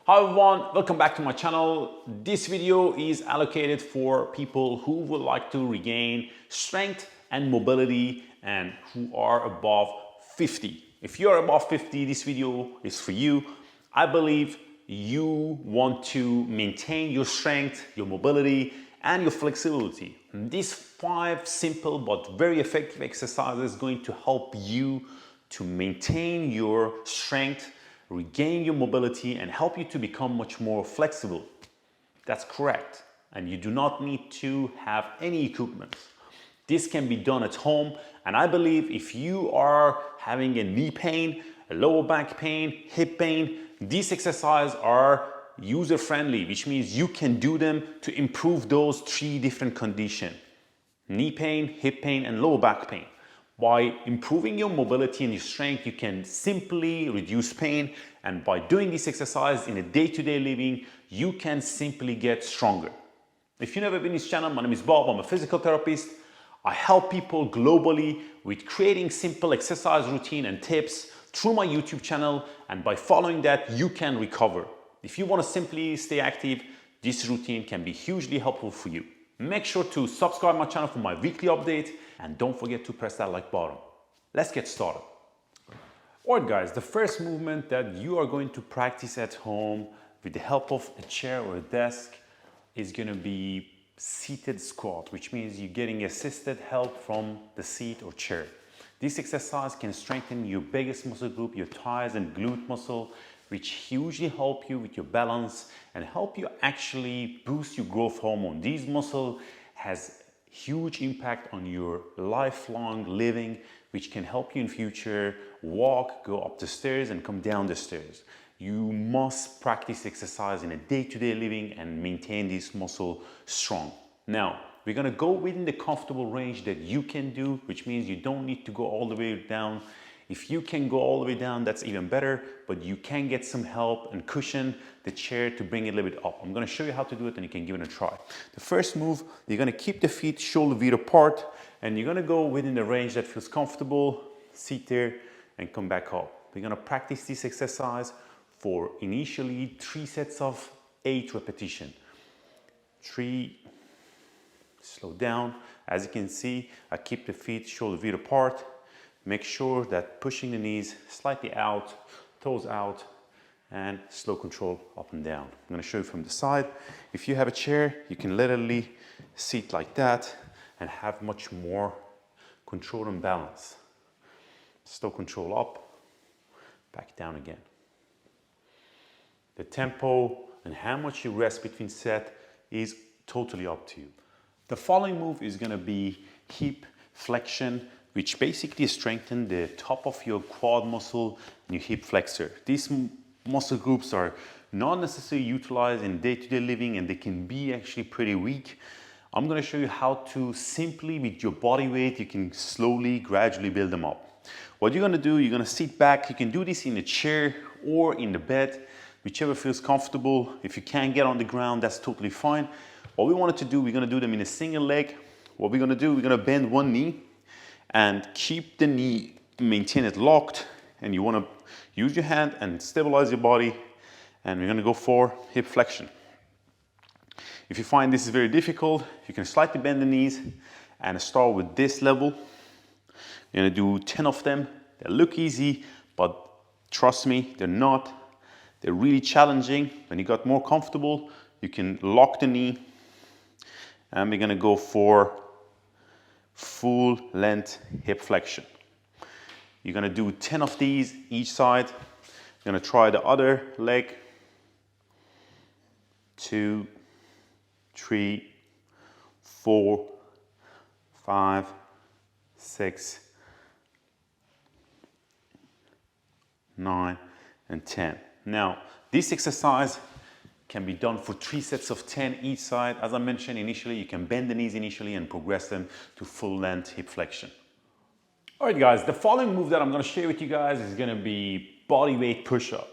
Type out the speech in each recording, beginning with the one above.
Hi everyone, welcome back to my channel. This video is allocated for people who would like to regain strength and mobility and who are above 50. If you're above 50, this video is for you. I believe you want to maintain your strength, your mobility, and your flexibility. And these 5 simple but very effective exercises are going to help you to maintain your strength, regain your mobility, and help you to become much more flexible. That's correct. And you do not need to have any equipment. This can be done at home. And I believe if you are having a knee pain, a lower back pain, hip pain, these exercises are user-friendly, which means you can do them to improve those 3 different conditions: knee pain, hip pain, and lower back pain. By improving your mobility and your strength, you can simply reduce pain, and by doing this exercise in a day-to-day living, you can simply get stronger. If you've never been to this channel, my name is Bob, I'm a physical therapist. I help people globally with creating simple exercise routine and tips through my YouTube channel, and by following that, you can recover. If you want to simply stay active, this routine can be hugely helpful for you. Make sure to subscribe my channel for my weekly update, and don't forget to press that like button. Let's get started. Alright guys, the first movement that you are going to practice at home with the help of a chair or a desk is going to be seated squat, which means you're getting assisted help from the seat or chair. This exercise can strengthen your biggest muscle group, your thighs and glute muscle, which hugely help you with your balance and help you actually boost your growth hormone. These muscles has huge impact on your lifelong living, which can help you in future walk, go up the stairs and come down the stairs. You must practice exercise in a day-to-day living and maintain this muscle strong. Now, we're gonna go within the comfortable range that you can do, which means you don't need to go all the way down. If you can go all the way down, that's even better, but you can get some help and cushion the chair to bring it a little bit up. I'm gonna show you how to do it and you can give it a try. The first move, you're gonna keep the feet shoulder width apart and you're gonna go within the range that feels comfortable, sit there and come back up. We're gonna practice this exercise for initially 3 sets of 8 repetitions. 3, slow down. As you can see, I keep the feet shoulder width apart. Make sure that pushing the knees slightly out, toes out, and slow control up and down. I'm gonna show you from the side. If you have a chair, you can literally sit like that and have much more control and balance. Slow control up, back down again. The tempo and how much you rest between set is totally up to you. The following move is gonna be hip flexion, which basically strengthens the top of your quad muscle and your hip flexor. These muscle groups are not necessarily utilized in day-to-day living and they can be actually pretty weak. I'm gonna show you how to simply, with your body weight, you can slowly, gradually build them up. What you're gonna do, you're gonna sit back. You can do this in a chair or in the bed, whichever feels comfortable. If you can't get on the ground, that's totally fine. What we wanted to do, we're gonna do them in a single leg. What we're gonna do, we're gonna bend one knee and keep the knee, maintain it locked, and you want to use your hand and stabilize your body, and we're going to go for hip flexion. If you find this is very difficult, you can slightly bend the knees and start with this level. You're going to do 10 of them. They look easy, but trust me, they're not. They're really challenging. When you got more comfortable, you can lock the knee, and we're going to go for full length hip flexion. You're gonna do 10 of these each side. You're gonna try the other leg. 2, 3, 4, 5, 6, 9, and 10. Now, this exercise can be done for 3 sets of 10 each side. As I mentioned initially, you can bend the knees initially and progress them to full length hip flexion. All right guys, the following move that I'm gonna share with you guys is gonna be body weight push-up.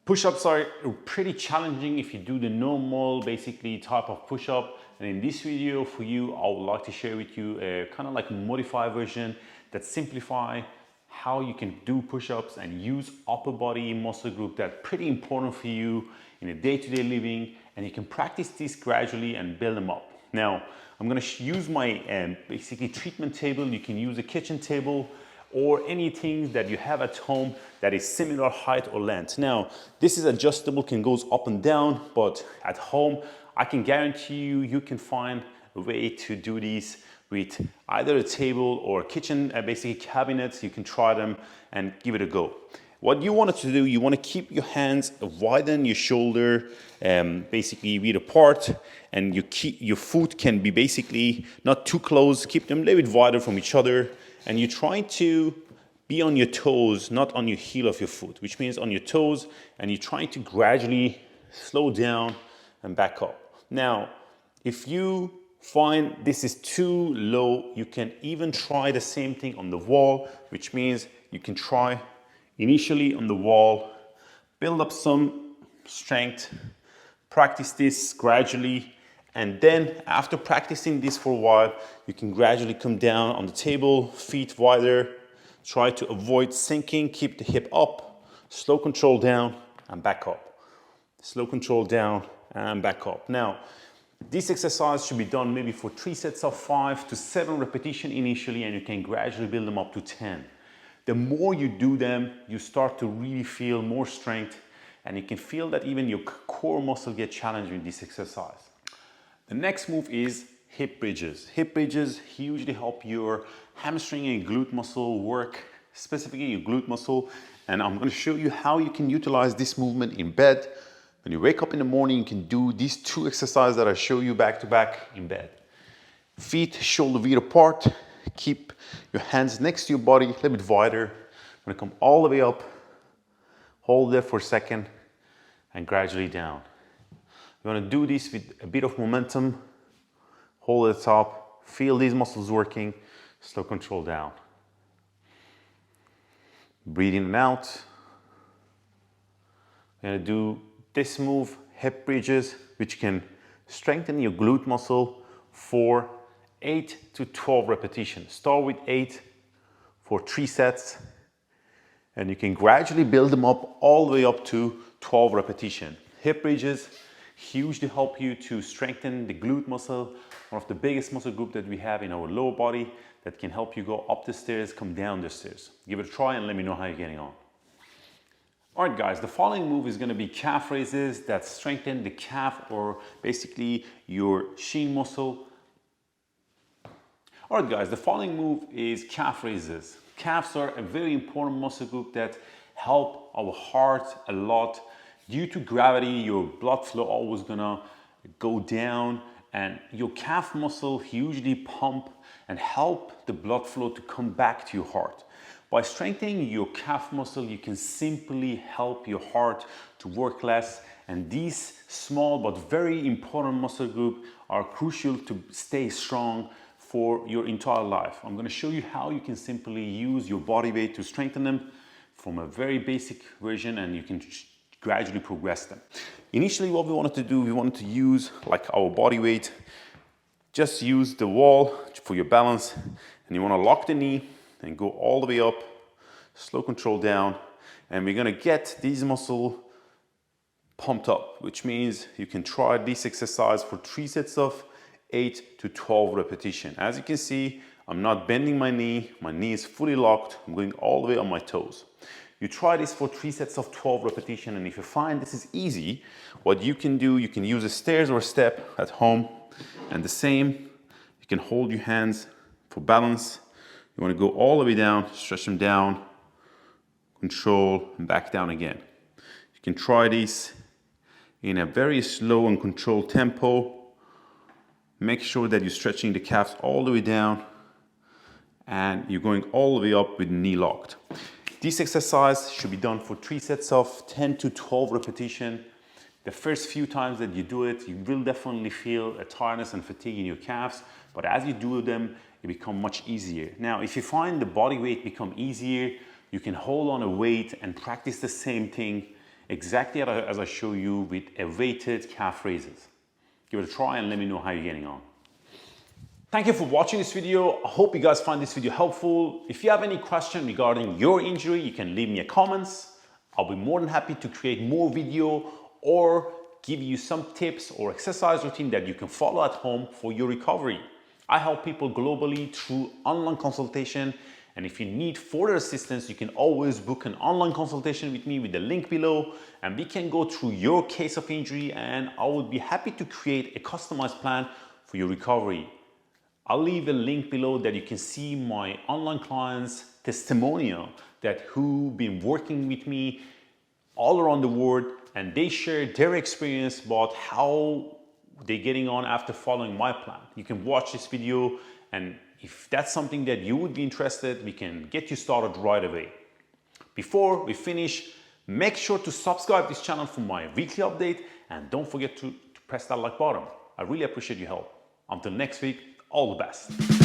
Push-ups are pretty challenging if you do the normal, basically type of push-up. And in this video for you, I would like to share with you a kind of like modified version that simplify how you can do push-ups and use upper body muscle group that's pretty important for you in a day-to-day living, and you can practice this gradually and build them up. Now, I'm gonna use my basically treatment table. You can use a kitchen table or anything that you have at home that is similar height or length. Now, this is adjustable, can goes up and down, but at home, I can guarantee you, you can find a way to do these with either a table or a kitchen, basically cabinets. You can try them and give it a go. What you want to do, you want to keep your hands widen your shoulder, basically wide apart, and your foot can be basically not too close. Keep them a little bit wider from each other, and you're trying to be on your toes, not on your heel of your foot, which means on your toes, and you're trying to gradually slow down and back up. Now, if you find this is too low, you can even try the same thing on the wall, which means you can try initially on the wall, build up some strength, practice this gradually, and then after practicing this for a while, you can gradually come down on the table, feet wider, try to avoid sinking, keep the hip up, slow control down and back up. Slow control down and back up. Now, this exercise should be done maybe for 3 sets of 5 to 7 repetitions initially, and you can gradually build them up to 10. The more you do them, you start to really feel more strength, and you can feel that even your core muscle get challenged with this exercise. The next move is hip bridges. Hip bridges hugely help your hamstring and glute muscle work, specifically your glute muscle, and I'm going to show you how you can utilize this movement in bed. When you wake up in the morning, you can do these 2 exercises that I show you back to back in bed. Feet shoulder width apart. Keep your hands next to your body, a little bit wider. I'm gonna come all the way up, hold there for a second, and gradually down. You're gonna do this with a bit of momentum. Hold at the top, feel these muscles working, slow control down. Breathe in and out. You're gonna do this move, hip bridges, which can strengthen your glute muscle for 8 to 12 repetitions. Start with 8 for 3 sets, and you can gradually build them up all the way up to 12 repetitions. Hip bridges hugely help you to strengthen the glute muscle, one of the biggest muscle group that we have in our lower body that can help you go up the stairs, come down the stairs. Give it a try and let me know how you're getting on. All right, guys, the following move is going to be calf raises that strengthen the calf, or basically your shin muscle. All right, guys, the following move is calf raises. Calves are a very important muscle group that help our heart a lot. Due to gravity, your blood flow always gonna go down, and your calf muscle hugely pump and help the blood flow to come back to your heart. By strengthening your calf muscle, you can simply help your heart to work less, and these small but very important muscle groups are crucial to stay strong for your entire life. I'm going to show you how you can simply use your body weight to strengthen them from a very basic version, and you can gradually progress them. Initially, what we wanted to do, we wanted to use like our body weight. Just use the wall for your balance, and you want to lock the knee and go all the way up, slow control down, and we're gonna get these muscles pumped up, which means you can try this exercise for 3 sets of 8 to 12 repetitions. As you can see, I'm not bending my knee is fully locked, I'm going all the way on my toes. You try this for 3 sets of 12 repetitions, and if you find this is easy, what you can do, you can use a stairs or a step at home, and the same, you can hold your hands for balance. You want to go all the way down, stretch them down, control, and back down again. You can try this in a very slow and controlled tempo. Make sure that you're stretching the calves all the way down, and you're going all the way up with knee locked. This exercise should be done for 3 sets of 10 to 12 repetitions. The first few times that you do it, you will definitely feel a tiredness and fatigue in your calves, but as you do them, it becomes much easier. Now, if you find the body weight become easier, you can hold on a weight and practice the same thing exactly as I show you with a weighted calf raises. Give it a try and let me know how you're getting on. Thank you for watching this video. I hope you guys find this video helpful. If you have any question regarding your injury, you can leave me a comments. I'll be more than happy to create more video or give you some tips or exercise routine that you can follow at home for your recovery. I help people globally through online consultation, and if you need further assistance, you can always book an online consultation with me with the link below, and we can go through your case of injury, and I would be happy to create a customized plan for your recovery. I'll leave a link below that you can see my online clients' testimonial that who've been working with me all around the world, and they share their experience about how they're getting on after following my plan. You can watch this video, and if that's something that you would be interested, we can get you started right away. Before we finish, make sure to subscribe to this channel for my weekly update, and don't forget to press that like button. I really appreciate your help. Until next week, all the best.